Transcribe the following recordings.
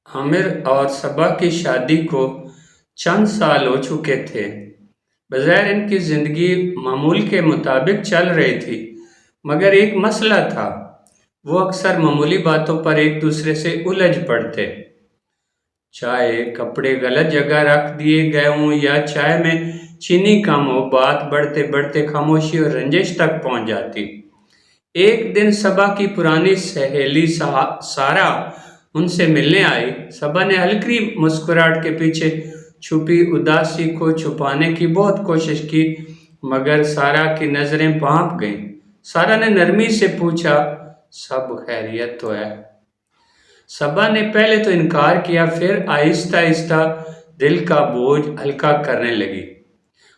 عامر اور صبا کی شادی کو چند سال ہو چکے تھے۔ بظاہر ان کی زندگی معمول کے مطابق چل رہی تھی، مگر ایک مسئلہ تھا۔ وہ اکثر معمولی باتوں پر ایک دوسرے سے الجھ پڑتے۔ چاہے کپڑے غلط جگہ رکھ دیے گئے ہوں یا چائے میں چینی کم ہو، بات بڑھتے بڑھتے خاموشی اور رنجش تک پہنچ جاتی۔ ایک دن صبا کی پرانی سہیلی سارا ان سے ملنے آئی۔ صبا نے ہلکی مسکراہٹ کے پیچھے چھپی اداسی کو چھپانے کی بہت کوشش کی، مگر سارا کی نظریں بھانپ گئیں۔ سارا نے نرمی سے پوچھا، سب خیریت تو ہے؟ صبا نے پہلے تو انکار کیا، پھر آہستہ آہستہ دل کا بوجھ ہلکا کرنے لگی۔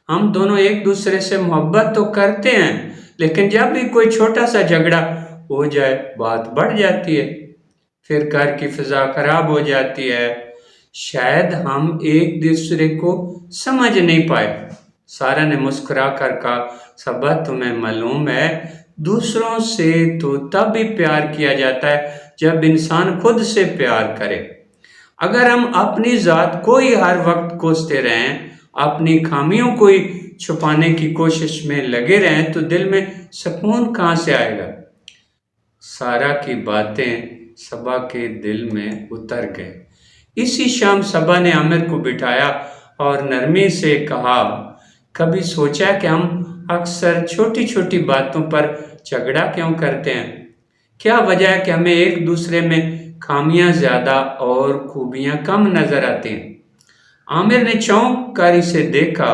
ہم دونوں ایک دوسرے سے محبت تو کرتے ہیں، لیکن جب بھی کوئی چھوٹا سا جھگڑا ہو جائے بات بڑھ جاتی ہے، پھر گھر کی فضا خراب ہو جاتی ہے۔ شاید ہم ایک دوسرے کو سمجھ نہیں پائے۔ سارا نے مسکرا کر کہا، صبا تمہیں معلوم ہے دوسروں سے تو تب بھی پیار کیا جاتا ہے جب انسان خود سے پیار کرے۔ اگر ہم اپنی ذات کو ہی ہر وقت کوستے رہیں، اپنی خامیوں کو ہی چھپانے کی کوشش میں لگے رہیں تو دل میں سکون کہاں سے آئے گا؟ سارا کی باتیں صبا کے دل میں اتر گئے۔ اسی شام صبا نے عامر کو بٹھایا اور نرمی سے کہا، کبھی سوچا کہ ہم اکثر چھوٹی چھوٹی باتوں پر جھگڑا کیوں کرتے ہیں؟ کیا وجہ ہے کہ ہمیں ایک دوسرے میں خامیاں زیادہ اور خوبیاں کم نظر آتی ہیں؟ عامر نے چونک کر اسے دیکھا۔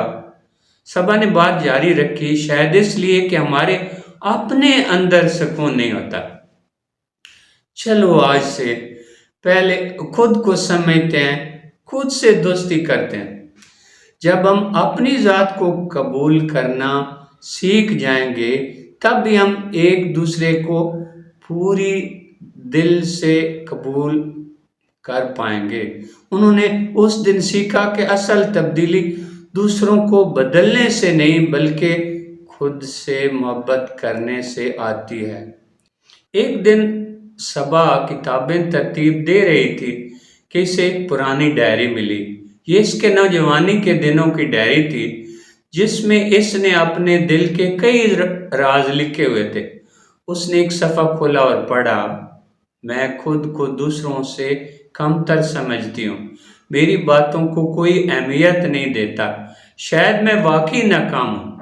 صبا نے بات جاری رکھی، شاید اس لیے کہ ہمارے اپنے اندر سکون نہیں ہوتا۔ چلو آج سے پہلے خود کو سمجھتے ہیں، خود سے دوستی کرتے ہیں۔ جب ہم اپنی ذات کو قبول کرنا سیکھ جائیں گے، تب بھی ہم ایک دوسرے کو پوری دل سے قبول کر پائیں گے۔ انہوں نے اس دن سیکھا کہ اصل تبدیلی دوسروں کو بدلنے سے نہیں بلکہ خود سے محبت کرنے سے آتی ہے۔ ایک دن صبا کتابیں ترتیب دے رہی تھی کہ اسے ایک پرانی ڈائری ملی۔ یہ اس کے نوجوانی کے دنوں کی ڈائری تھی، جس میں اس نے اپنے دل کے کئی راز لکھے ہوئے تھے۔ اس نے ایک صفحہ کھولا اور پڑھا، میں خود کو دوسروں سے کم تر سمجھتی ہوں، میری باتوں کو کوئی اہمیت نہیں دیتا، شاید میں واقعی ناکام ہوں۔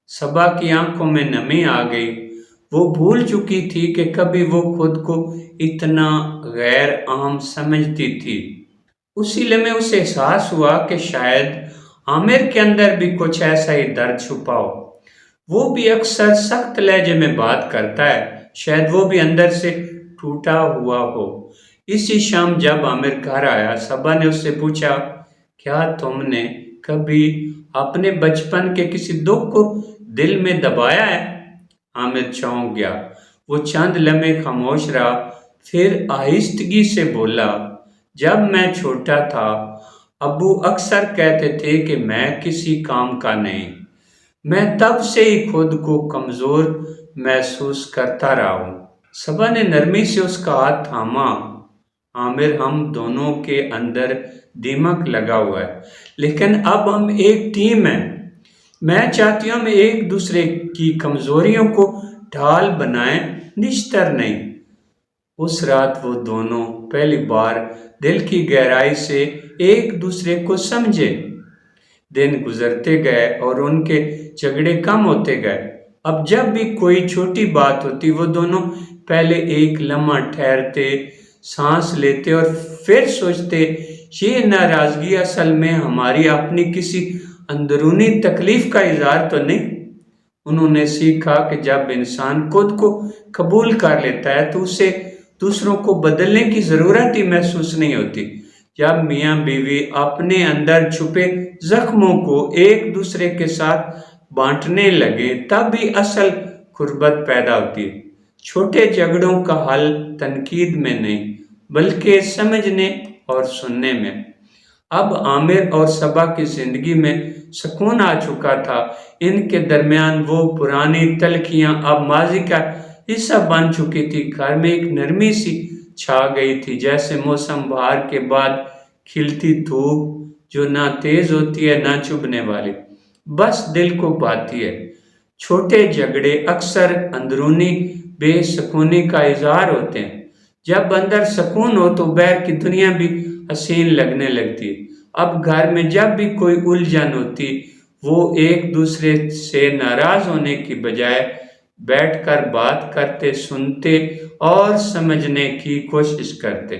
صبا کی آنکھوں میں نمی آ گئی۔ وہ بھول چکی تھی کہ کبھی وہ خود کو اتنا غیر عام سمجھتی تھی۔ اسی لمحے اسے احساس ہوا کہ شاید عامر کے اندر بھی کچھ ایسا ہی درد چھپا ہو۔ وہ بھی اکثر سخت لہجے میں بات کرتا ہے، شاید وہ بھی اندر سے ٹوٹا ہوا ہو۔ اسی شام جب عامر گھر آیا، صبا نے اس سے پوچھا، کیا تم نے کبھی اپنے بچپن کے کسی دکھ کو دل میں دبایا ہے؟ عامر چونک گیا۔ وہ چند لمحے خاموش رہا، پھر آہستگی سے بولا، جب میں چھوٹا تھا ابو اکثر کہتے تھے کہ میں کسی کام کا نہیں۔ میں تب سے ہی خود کو کمزور محسوس کرتا رہا ہوں۔ صبا نے نرمی سے اس کا ہاتھ تھاما، عامر ہم دونوں کے اندر دیمک لگا ہوا ہے، لیکن اب ہم ایک ٹیم ہیں۔ میں چاہتی ہوں ہم ایک دوسرے کی کمزوریوں کو ڈھال بنائیں، نشتر نہیں۔ اس رات وہ دونوں پہلی بار دل کی گہرائی سے ایک دوسرے کو سمجھے۔ دن گزرتے گئے اور ان کے جھگڑے کم ہوتے گئے۔ اب جب بھی کوئی چھوٹی بات ہوتی، وہ دونوں پہلے ایک لمحہ ٹھہرتے، سانس لیتے اور پھر سوچتے، یہ ناراضگی اصل میں ہماری اپنی کسی اندرونی تکلیف کا اظہار تو نہیں؟ انہوں نے سیکھا کہ جب انسان خود کو قبول کر لیتا ہے تو اسے دوسروں کو بدلنے کی ضرورت ہی محسوس نہیں ہوتی۔ جب میاں بیوی اپنے اندر چھپے زخموں کو ایک دوسرے کے ساتھ بانٹنے لگے، تب بھی اصل قربت پیدا ہوتی ہے۔ چھوٹے جھگڑوں کا حل تنقید میں نہیں بلکہ سمجھنے اور سننے میں۔ اب عامر اور صبا کی زندگی میں سکون آ چکا تھا۔ ان کے درمیان وہ پرانی تلخیاں اب ماضی کا حصہ بن چکی تھی۔ گھر میں ایک نرمی سی چھا گئی تھی، جیسے موسم بہار کے بعد کھلتی دھوپ جو نہ تیز ہوتی ہے نہ چبھنے والی، بس دل کو پاتی ہے۔ چھوٹے جھگڑے اکثر اندرونی بے سکونی کا اظہار ہوتے ہیں۔ جب اندر سکون ہو تو باہر کی دنیا بھی حسین لگنے لگتی ہے۔ اب گھر میں جب بھی کوئی الجھن ہوتی، وہ ایک دوسرے سے ناراض ہونے کی بجائے بیٹھ کر بات کرتے، سنتے اور سمجھنے کی کوشش کرتے۔